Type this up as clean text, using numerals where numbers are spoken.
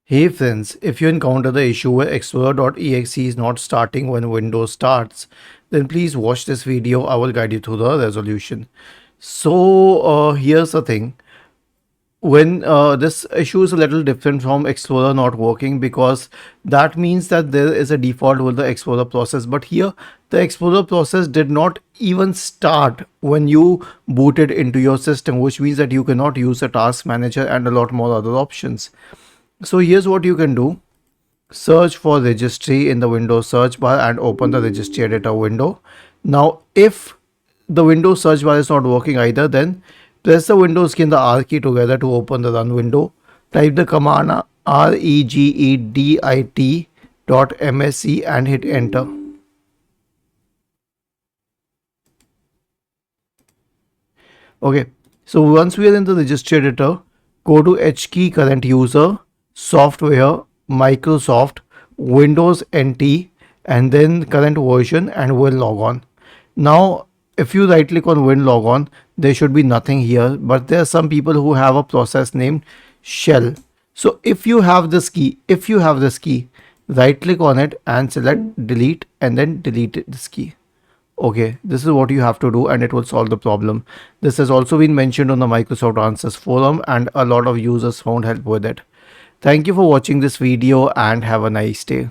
Hey friends, if you encounter the issue where Explorer.exe is not starting when Windows starts, then please watch this video. I will guide you through the resolution. Here's the thing. When this issue is a little different from Explorer not working, because that means that there is a default with the Explorer process, but here the Explorer process did not even start when you booted into your system, which means that you cannot use the task manager and a lot more other options. So here's what you can do. Search for registry in the Windows search bar and open the registry editor window. Now, if the Windows search bar is not working either, then press the Windows key and the R key together to open the run window. Type the command regedit.msc and hit enter. Okay, so once we are in the registry editor, go to H key current user, software, Microsoft, Windows NT, and then current version and Win logon. Now, if you right click on Win logon, there should be nothing here, but there are some people who have a process named shell. So if you have this key, right click on it and select delete and then delete this key. Okay, this is what you have to do and it will solve the problem. This has also been mentioned on the Microsoft Answers forum and a lot of users found help with it. Thank you for watching this video and have a nice day.